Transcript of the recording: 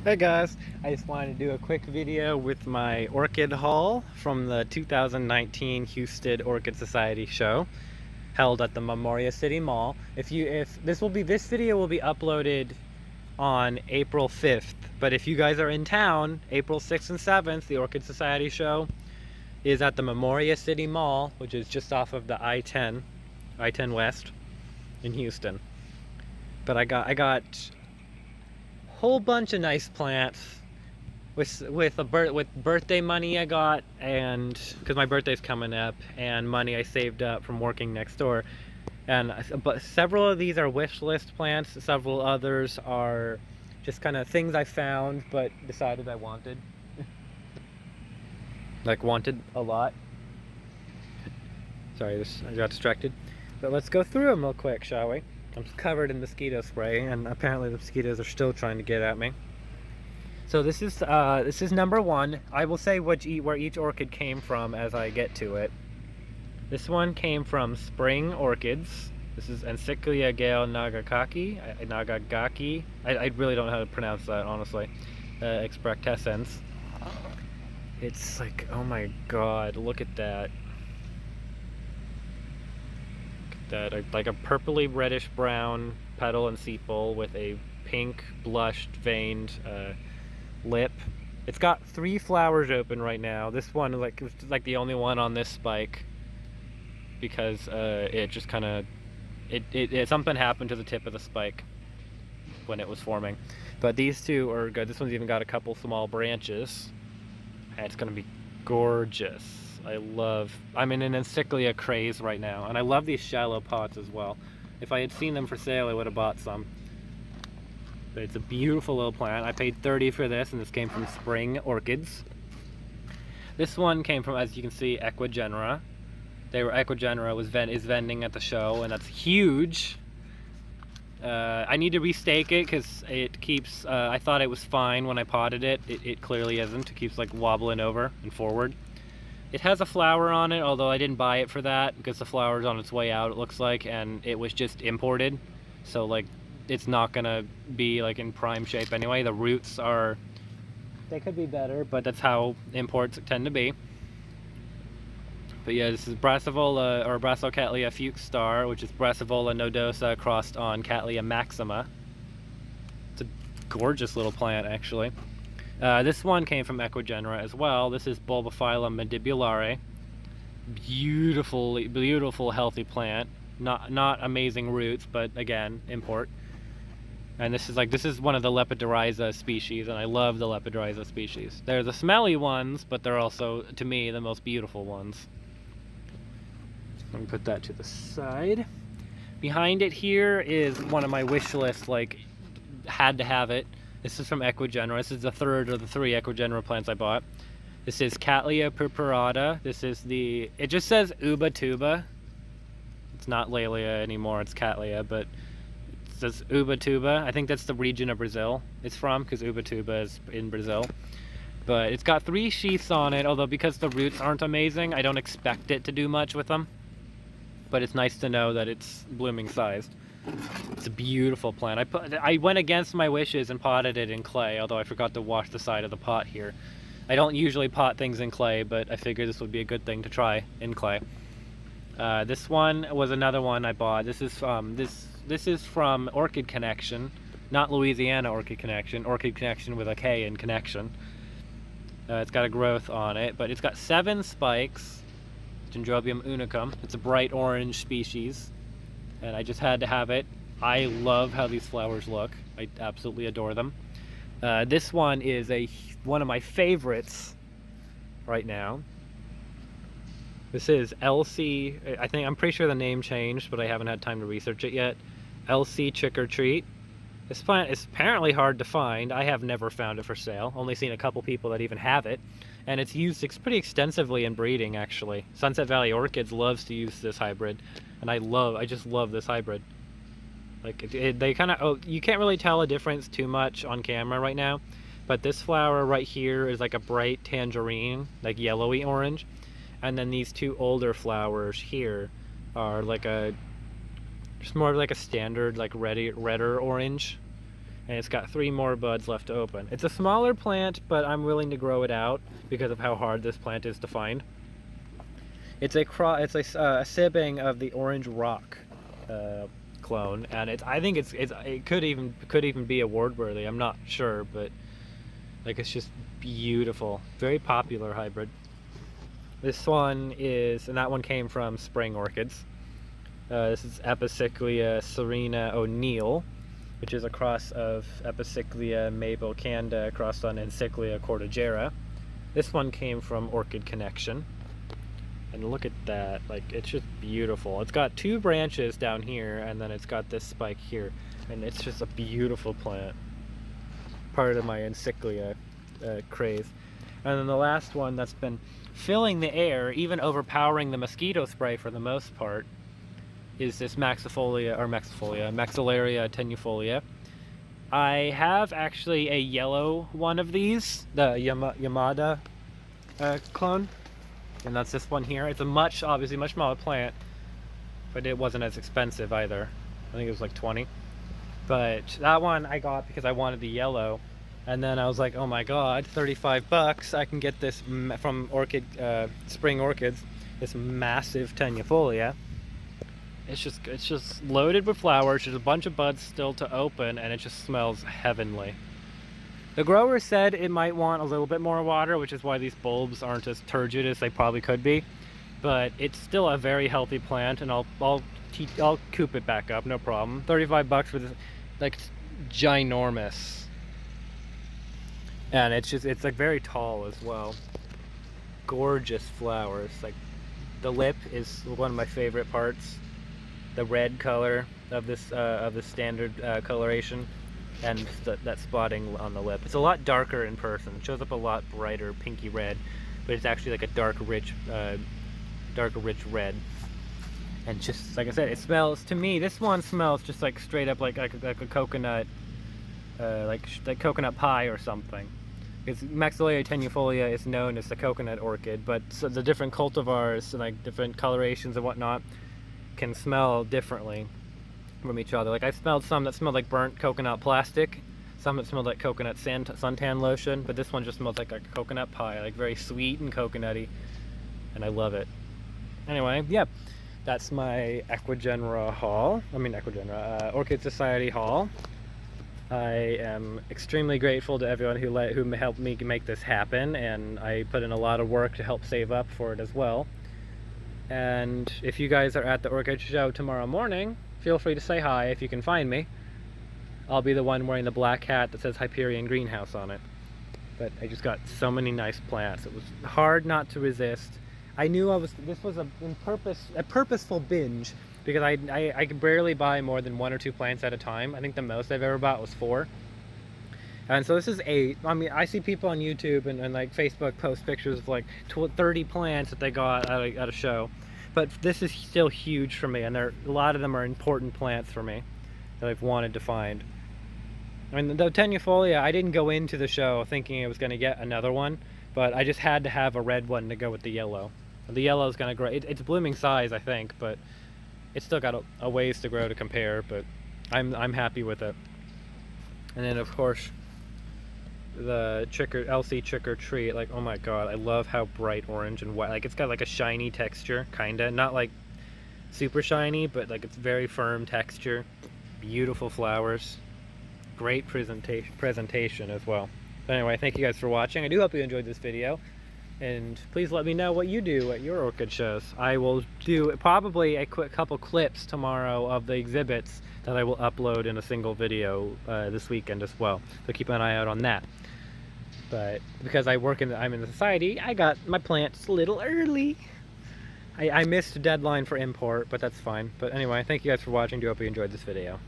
Hey guys, I just wanted to do a quick video with my orchid haul from the 2019 Houston Orchid Society show held at the Memorial City Mall. If this video will be uploaded on April 5th, but if you guys are in town, April 6th and 7th, the Orchid Society show is at the Memorial City Mall, which is just off of the I-10 West in Houston. But I got whole bunch of nice plants with birthday money I got, and because my birthday's coming up, and money I saved up from working next door. But several of these are wish list plants, several others are just kind of things I found but decided I wanted. Like wanted a lot. Sorry, I got distracted. But let's go through them real quick, shall we? I'm covered in mosquito spray, and apparently the mosquitoes are still trying to get at me. So this is number one. I will say where each orchid came from as I get to it. This one came from Spring Orchids. This is Encyclia Gale Nagagaki. I really don't know how to pronounce that, honestly. Expectescens. It's like, oh my god, look at that. Like a purpley reddish brown petal and sepal with a pink blushed veined lip. It's got 3 flowers open right now. This one is like the only one on this spike because it just kind of something happened to the tip of the spike when it was forming. But these two are good. This one's even got a couple small branches, and it's gonna be gorgeous. I'm in an Encyclia craze right now, and I love these shallow pots as well. If I had seen them for sale, I would have bought some. But it's a beautiful little plant. I paid $30 for this, and this came from Spring Orchids. This one came from, as you can see, Equigenera. Equigenera is vending at the show, and that's huge. I need to restake it because it keeps, I thought it was fine when I potted it. It clearly isn't. It keeps like wobbling over and forward. It has a flower on it, although I didn't buy it for that because the flower's on its way out, it looks like, and it was just imported. So like, it's not gonna be like in prime shape anyway. The roots they could be better, but that's how imports tend to be. But yeah, this is Brassavola or Brassocatlia fuchs star, which is Brassavola nodosa crossed on Cattleya maxima. It's a gorgeous little plant, actually. This one came from Equigenera as well. This is Bulbophyllum mandibulare. Beautiful, healthy plant. Not amazing roots, but again, import. And this is one of the Lepidorrhiza species, and I love the Lepidorrhiza species. They're the smelly ones, but they're also, to me, the most beautiful ones. Let me put that to the side. Behind it here is one of my wish list, like, had to have it. This is from Equigenera. This is the third of the 3 Equigenera plants I bought. This is Cattleya purpurata. It just says Uba tuba. It's not Laelia anymore, it's Cattleya, but it says Uba tuba. I think that's the region of Brazil it's from, because Uba tuba is in Brazil. But it's got 3 sheaths on it, although because the roots aren't amazing, I don't expect it to do much with them. But it's nice to know that it's blooming sized. It's a beautiful plant. I went against my wishes and potted it in clay, although I forgot to wash the side of the pot here. I don't usually pot things in clay, but I figured this would be a good thing to try in clay. This one was another one I bought. This is from Orchid Connection, not Louisiana Orchid Connection. Orchid Connection with a K in connection. It's got a growth on it, but it's got 7 spikes. Dendrobium unicum. It's a bright orange species, and I just had to have it. I love how these flowers look. I absolutely adore them. This one is one of my favorites right now. This is LC, I'm pretty sure the name changed, but I haven't had time to research it yet. LC Trick or Treat. This plant is apparently hard to find. I have never found it for sale. Only seen a couple people that even have it. And it's used pretty extensively in breeding, actually. Sunset Valley Orchids loves to use this hybrid. And I just love this hybrid. Like, they kind of, you can't really tell a difference too much on camera right now. But this flower right here is like a bright tangerine, like yellowy orange. And then these 2 older flowers here are like just more like a standard, like redder orange. and it's got 3 more buds left to open. It's a smaller plant, but I'm willing to grow it out because of how hard this plant is to find. It's a sibling of the Orange Rock clone, and I think it could even be award worthy. I'm not sure, but like, it's just beautiful, very popular hybrid. This one is, and that one came from Spring Orchids. This is Epicyclia Serena O'Neill, which is a cross of Epicyclia mabelcanda crossed on Encyclia cordillera. This one came from Orchid Connection. And look at that, like, it's just beautiful. It's got 2 branches down here, and then it's got this spike here. And it's just a beautiful plant. Part of my Encyclia craze. And then the last one that's been filling the air, even overpowering the mosquito spray for the most part, is this Maxillaria tenuifolia. I have actually a yellow one of these, the Yamada clone. And that's this one here. It's a obviously much smaller plant, but it wasn't as expensive either. I think it was like 20. But that one I got because I wanted the yellow, and then I was like, oh my god, 35 bucks, I can get this from Spring Orchids, this massive tenuifolia. It's just loaded with flowers. There's a bunch of buds still to open, and it just smells heavenly. The grower said it might want a little bit more water, which is why these bulbs aren't as turgid as they probably could be. But it's still a very healthy plant, and I'll coop it back up, no problem. 35 bucks for this, like, ginormous. And it's like very tall as well. Gorgeous flowers. Like, the lip is one of my favorite parts. The red color of this standard coloration. And that spotting on the lip. It's a lot darker in person. It shows up a lot brighter, pinky red, but it's actually like a dark, rich red. And just like I said, it smells, to me, this one smells just like straight up like a coconut, like coconut pie or something. Because Maxillaria tenuifolia is known as the coconut orchid, but so the different cultivars and like different colorations and whatnot can smell differently from each other. Like, I smelled some that smelled like burnt coconut plastic, some that smelled like coconut suntan lotion, but this one just smells like a coconut pie, like very sweet and coconutty, and I love it. Anyway, yeah, that's my Orchid Society haul. I am extremely grateful to everyone who helped me make this happen, and I put in a lot of work to help save up for it as well. And if you guys are at the Orchid Show tomorrow morning, feel free to say hi if you can find me. I'll be the one wearing the black hat that says Hyperion Greenhouse on it. But I just got so many nice plants. It was hard not to resist. I knew this was a purposeful binge, because I could barely buy more than 1 or 2 plants at a time. I think the most I've ever bought was 4. And so this is 8. I mean, I see people on YouTube and like Facebook post pictures of like 30 plants that they got at a show. But this is still huge for me, and a lot of them are important plants for me that I've wanted to find. I mean, the tenuifolia, I didn't go into the show thinking I was going to get another one, but I just had to have a red one to go with the yellow. The yellow is going to grow. It's blooming size, I think, but it's still got a ways to grow to compare, but I'm happy with it. And then, of course, the LC Trick or Treat, like, oh my god, I love how bright orange and white, like, it's got like a shiny texture, kinda, not like super shiny, but like it's very firm texture, beautiful flowers, great presentation as well. But anyway, thank you guys for watching. I do hope you enjoyed this video, and please let me know what you do at your orchid shows. I will do probably a couple clips tomorrow of the exhibits that I will upload in a single video this weekend as well, so keep an eye out on that. But because I'm in the society, I got my plants a little early. I missed a deadline for import, but that's fine. But anyway, thank you guys for watching. Do hope you enjoyed this video.